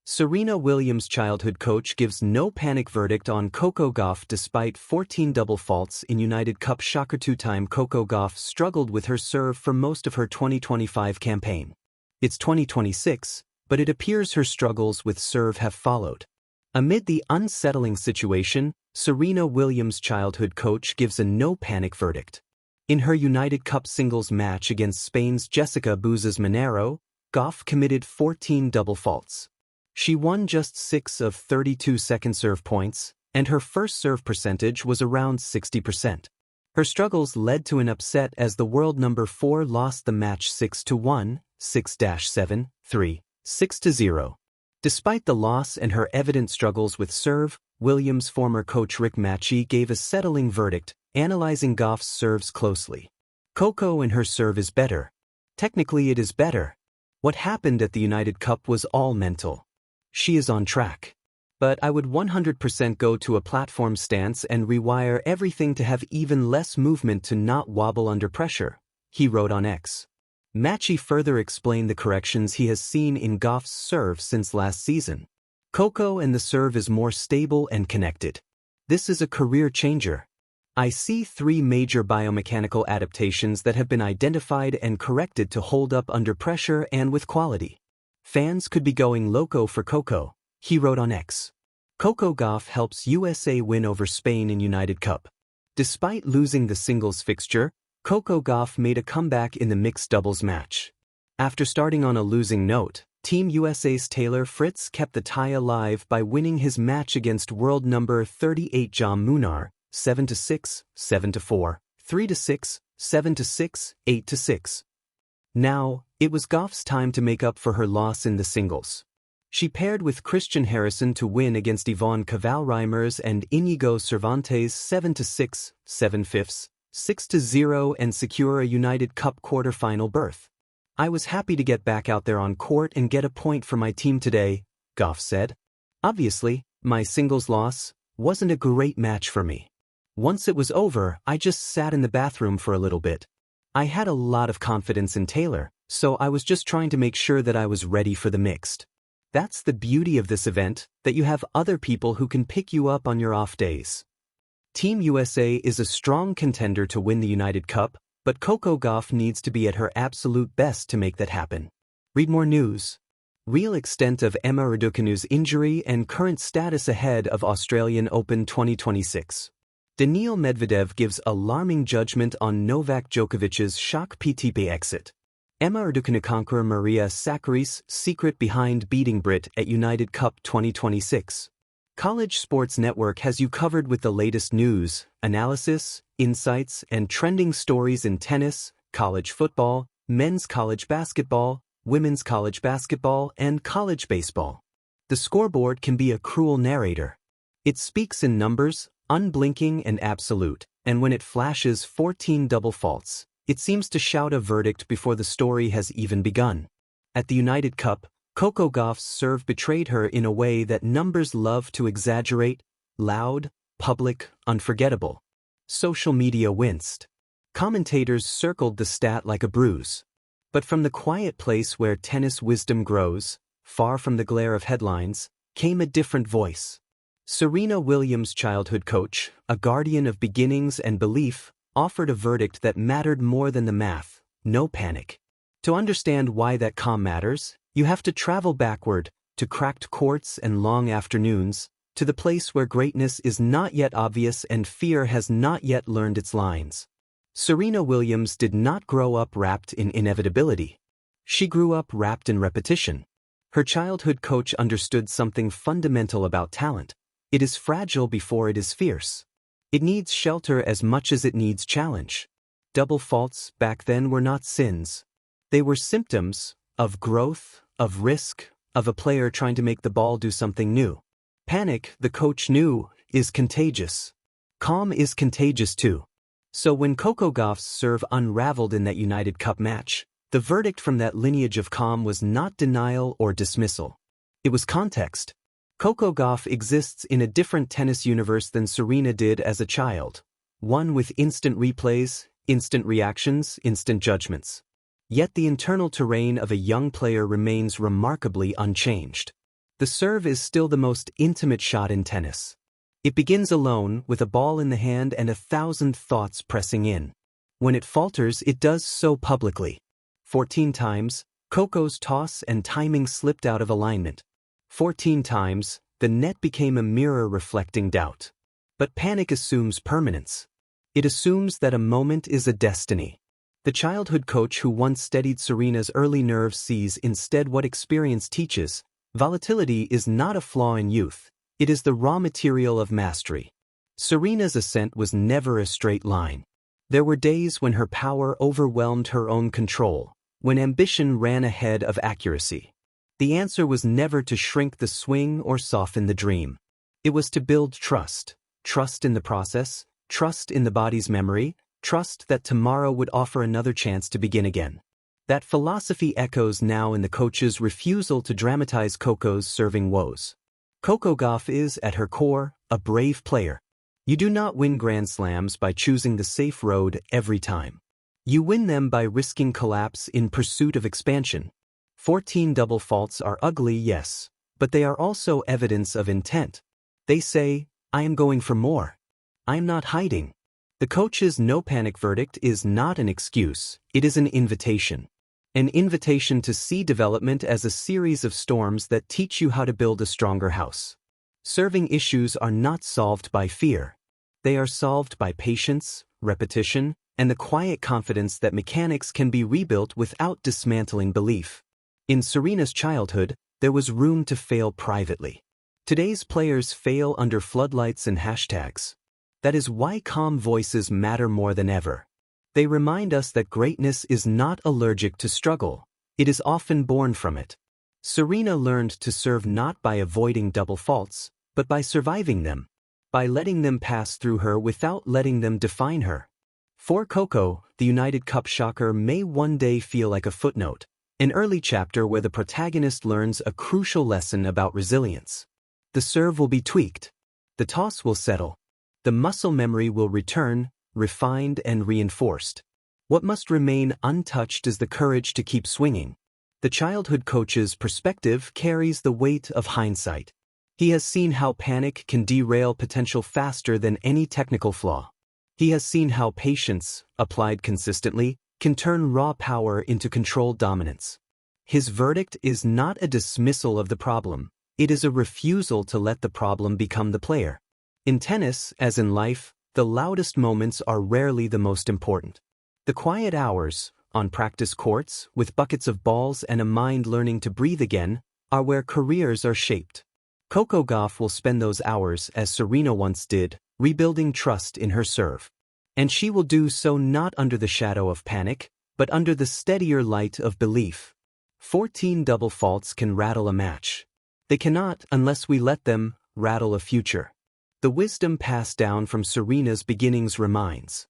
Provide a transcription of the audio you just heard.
Serena Williams' childhood coach gives no panic verdict on Coco Gauff despite 14 double faults in United Cup shocker. Two-time Coco Gauff struggled with her serve for most of her 2025 campaign. It's 2026, but it appears her struggles with serve have followed. Amid the unsettling situation, Serena Williams' childhood coach gives a no-panic verdict. In her United Cup singles match against Spain's Jessica Buses-Monero, Gauff committed 14 double faults. She won just 6 of 32 second serve points, and her first serve percentage was around 60%. Her struggles led to an upset as the world number 4 lost the match 6-1, 6-7, 3, 6-0. Despite the loss and her evident struggles with serve, Williams' former coach Rick Matchy gave a settling verdict, analyzing Gauff's serves closely. Coco and her serve is better. Technically it is better. What happened at the United Cup was all mental. She is on track. But I would 100% go to a platform stance and rewire everything to have even less movement to not wobble under pressure, he wrote on X. Matchy further explained the corrections he has seen in Gauff's serve since last season. Coco and the serve is more stable and connected. This is a career changer. I see 3 major biomechanical adaptations that have been identified and corrected to hold up under pressure and with quality. Fans could be going loco for Coco, he wrote on X. Coco Gauff helps USA win over Spain in United Cup. Despite losing the singles fixture, Coco Gauff made a comeback in the mixed doubles match. After starting on a losing note, Team USA's Taylor Fritz kept the tie alive by winning his match against world number 38 Jam Munar, 7-6, 7-4, 3-6, 7-6, 8-6. Now, it was Gauff's time to make up for her loss in the singles. She paired with Christian Harrison to win against Yvonne Caval-Reimers and Inigo Cervantes 7-6, 7-5, 6-0 and secure a United Cup quarter-final berth. I was happy to get back out there on court and get a point for my team today, Gauff said. Obviously, my singles loss wasn't a great match for me. Once it was over, I just sat in the bathroom for a little bit. I had a lot of confidence in Taylor, so I was just trying to make sure that I was ready for the mixed. That's the beauty of this event, that you have other people who can pick you up on your off days. Team USA is a strong contender to win the United Cup, but Coco Gauff needs to be at her absolute best to make that happen. Read more news. Real extent of Emma Raducanu's injury and current status ahead of Australian Open 2026. Daniil Medvedev gives alarming judgment on Novak Djokovic's shock PTP exit. Emma Raducanu conqueror Maria Sakkari's secret behind beating Brit at United Cup 2026. College Sports Network has you covered with the latest news, analysis, insights, and trending stories in tennis, college football, men's college basketball, women's college basketball, and college baseball. The scoreboard can be a cruel narrator. It speaks in numbers, unblinking and absolute, and when it flashes 14 double faults, it seems to shout a verdict before the story has even begun. At the United Cup, Coco Gauff's serve betrayed her in a way that numbers love to exaggerate: loud, public, unforgettable. Social media winced. Commentators circled the stat like a bruise. But from the quiet place where tennis wisdom grows, far from the glare of headlines, came a different voice. Serena Williams' childhood coach, a guardian of beginnings and belief, offered a verdict that mattered more than the math: no panic. To understand why that calm matters, you have to travel backward, to cracked courts and long afternoons, to the place where greatness is not yet obvious and fear has not yet learned its lines. Serena Williams did not grow up wrapped in inevitability. She grew up wrapped in repetition. Her childhood coach understood something fundamental about talent. It is fragile before it is fierce. It needs shelter as much as it needs challenge. Double faults back then were not sins. They were symptoms of growth, of risk, of a player trying to make the ball do something new. Panic, the coach knew, is contagious. Calm is contagious too. So when Coco Gauff's serve unraveled in that United Cup match, the verdict from that lineage of calm was not denial or dismissal. It was context. Coco Gauff exists in a different tennis universe than Serena did as a child. One with instant replays, instant reactions, instant judgments. Yet the internal terrain of a young player remains remarkably unchanged. The serve is still the most intimate shot in tennis. It begins alone, with a ball in the hand and 1,000 thoughts pressing in. When it falters, it does so publicly. 14 times, Coco's toss and timing slipped out of alignment. 14 times, the net became a mirror reflecting doubt. But panic assumes permanence. It assumes that a moment is a destiny. The childhood coach who once steadied Serena's early nerves sees instead what experience teaches. Volatility is not a flaw in youth. It is the raw material of mastery. Serena's ascent was never a straight line. There were days when her power overwhelmed her own control, when ambition ran ahead of accuracy. The answer was never to shrink the swing or soften the dream. It was to build trust. Trust in the process, trust in the body's memory, trust that tomorrow would offer another chance to begin again. That philosophy echoes now in the coach's refusal to dramatize Coco's serving woes. Coco Gauff is, at her core, a brave player. You do not win Grand Slams by choosing the safe road every time. You win them by risking collapse in pursuit of expansion. 14 double faults are ugly, yes, but they are also evidence of intent. They say, I am going for more. I am not hiding. The coach's no-panic verdict is not an excuse, it is an invitation. An invitation to see development as a series of storms that teach you how to build a stronger house. Serving issues are not solved by fear. They are solved by patience, repetition, and the quiet confidence that mechanics can be rebuilt without dismantling belief. In Serena's childhood, there was room to fail privately. Today's players fail under floodlights and hashtags. That is why calm voices matter more than ever. They remind us that greatness is not allergic to struggle. It is often born from it. Serena learned to serve not by avoiding double faults, but by surviving them. By letting them pass through her without letting them define her. For Coco, the United Cup shocker may one day feel like a footnote, an early chapter where the protagonist learns a crucial lesson about resilience. The serve will be tweaked. The toss will settle. The muscle memory will return, refined and reinforced. What must remain untouched is the courage to keep swinging. The childhood coach's perspective carries the weight of hindsight. He has seen how panic can derail potential faster than any technical flaw. He has seen how patience, applied consistently, can turn raw power into controlled dominance. His verdict is not a dismissal of the problem. It is a refusal to let the problem become the player. In tennis, as in life, the loudest moments are rarely the most important. The quiet hours, on practice courts, with buckets of balls and a mind learning to breathe again, are where careers are shaped. Coco Gauff will spend those hours, as Serena once did, rebuilding trust in her serve. And she will do so not under the shadow of panic, but under the steadier light of belief. 14 double faults can rattle a match. They cannot, unless we let them, rattle a future. The wisdom passed down from Serena's beginnings reminds